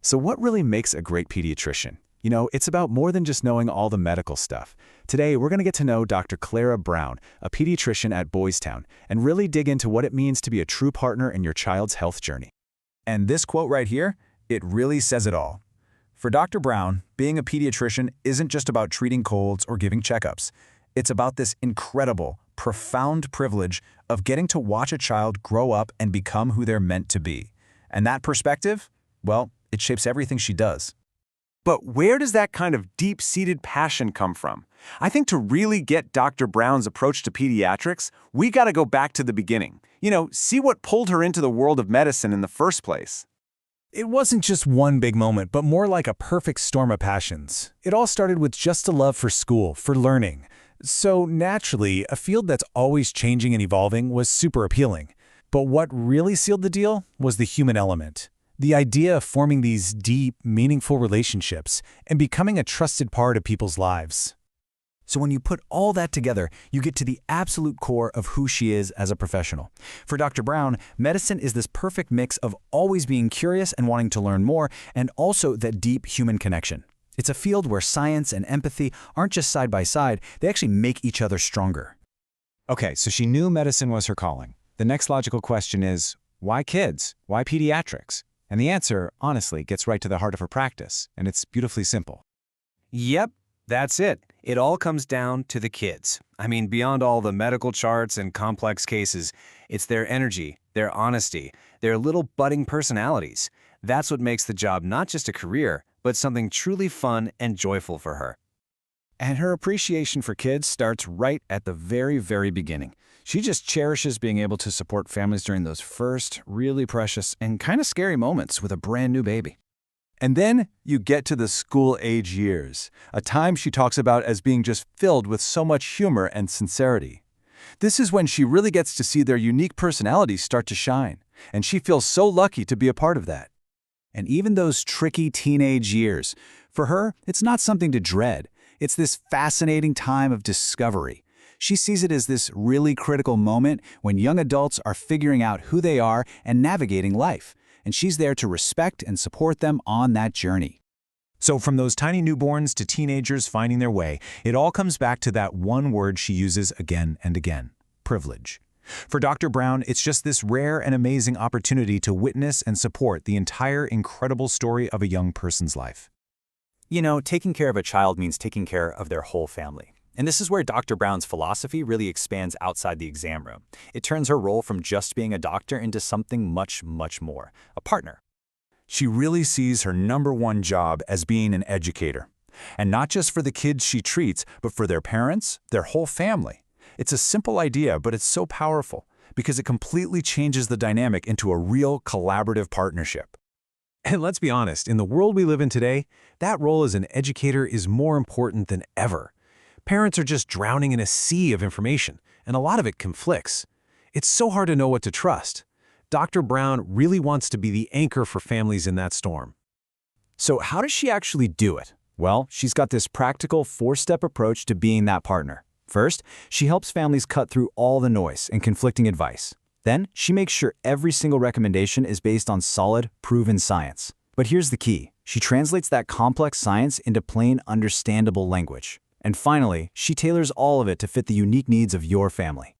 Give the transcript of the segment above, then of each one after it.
So what really makes a great pediatrician? It's about more than just knowing all the medical stuff. Today, we're going to get to know Dr. Clara Brown, a pediatrician at Boys Town, and really dig into what it means to be a true partner in your child's health journey. And this quote right here, it really says it all. For Dr. Brown, being a pediatrician isn't just about treating colds or giving checkups. It's about this incredible, profound privilege of getting to watch a child grow up and become who they're meant to be. And that perspective, well, it shapes everything she does. But where does that kind of deep-seated passion come from? I think to really get Dr. Brown's approach to pediatrics, we got to go back to the beginning. See what pulled her into the world of medicine in the first place. It wasn't just one big moment, but more like a perfect storm of passions. It all started with just a love for school, for learning. So naturally, a field that's always changing and evolving was super appealing. But what really sealed the deal was the human element. The idea of forming these deep, meaningful relationships and becoming a trusted part of people's lives. So when you put all that together, you get to the absolute core of who she is as a professional. For Dr. Brown, medicine is this perfect mix of always being curious and wanting to learn more, and also that deep human connection. It's a field where science and empathy aren't just side by side, they actually make each other stronger. Okay, so she knew medicine was her calling. The next logical question is, why kids? Why pediatrics? And the answer, honestly, gets right to the heart of her practice, and it's beautifully simple. Yep, that's it. It all comes down to the kids. I mean, beyond all the medical charts and complex cases, it's their energy, their honesty, their little budding personalities. That's what makes the job not just a career, but something truly fun and joyful for her. And her appreciation for kids starts right at the very, very beginning. She just cherishes being able to support families during those first, really precious and kind of scary moments with a brand new baby. And then you get to the school-age years, a time she talks about as being just filled with so much humor and sincerity. This is when she really gets to see their unique personalities start to shine, and she feels so lucky to be a part of that. And even those tricky teenage years, for her, it's not something to dread. It's this fascinating time of discovery. She sees it as this really critical moment when young adults are figuring out who they are and navigating life, and she's there to respect and support them on that journey. So from those tiny newborns to teenagers finding their way, it all comes back to that one word she uses again and again: privilege. For Dr. Brown, it's just this rare and amazing opportunity to witness and support the entire incredible story of a young person's life. Taking care of a child means taking care of their whole family. And this is where Dr. Brown's philosophy really expands outside the exam room. It turns her role from just being a doctor into something much, much more: a partner. She really sees her #1 job as being an educator. And not just for the kids she treats, but for their parents, their whole family. It's a simple idea, but it's so powerful because it completely changes the dynamic into a real collaborative partnership. And let's be honest, in the world we live in today, that role as an educator is more important than ever. Parents are just drowning in a sea of information, and a lot of it conflicts. It's so hard to know what to trust. Dr. Brown really wants to be the anchor for families in that storm. So how does she actually do it? Well, she's got this practical 4-step approach to being that partner. First, she helps families cut through all the noise and conflicting advice. Then, she makes sure every single recommendation is based on solid, proven science. But here's the key: she translates that complex science into plain, understandable language. And finally, she tailors all of it to fit the unique needs of your family.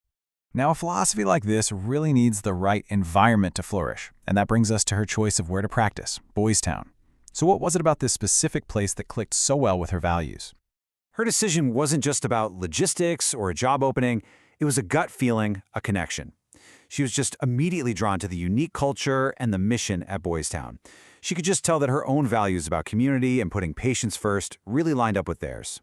Now, a philosophy like this really needs the right environment to flourish, and that brings us to her choice of where to practice, Boys Town. So what was it about this specific place that clicked so well with her values? Her decision wasn't just about logistics or a job opening. It was a gut feeling, a connection. She was just immediately drawn to the unique culture and the mission at Boys Town. She could just tell that her own values about community and putting patients first really lined up with theirs.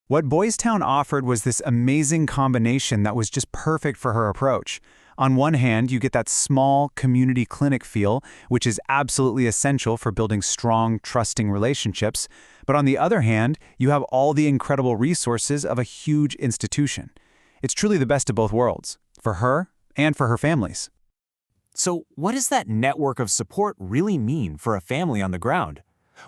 What Boys Town offered was this amazing combination that was just perfect for her approach. On one hand, you get that small community clinic feel, which is absolutely essential for building strong, trusting relationships. But on the other hand, you have all the incredible resources of a huge institution. It's truly the best of both worlds, for her and for her families. So what does that network of support really mean for a family on the ground?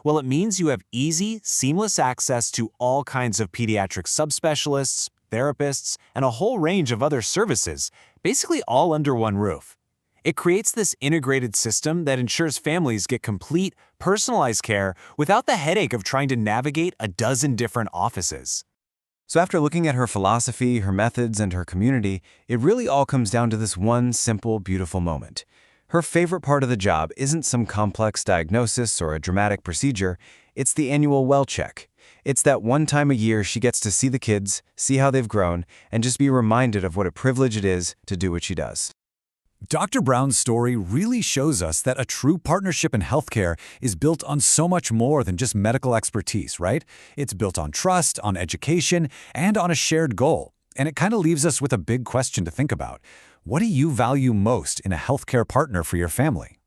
Well, it means you have easy, seamless access to all kinds of pediatric subspecialists, therapists, and a whole range of other services, basically all under one roof. It creates this integrated system that ensures families get complete, personalized care without the headache of trying to navigate a dozen different offices. So after looking at her philosophy, her methods, and her community, it really all comes down to this one simple, beautiful moment. Her favorite part of the job isn't some complex diagnosis or a dramatic procedure, it's the annual well check. It's that one time a year she gets to see the kids, see how they've grown, and just be reminded of what a privilege it is to do what she does. Dr. Brown's story really shows us that a true partnership in healthcare is built on so much more than just medical expertise, right? It's built on trust, on education, and on a shared goal. And it kind of leaves us with a big question to think about. What do you value most in a healthcare partner for your family?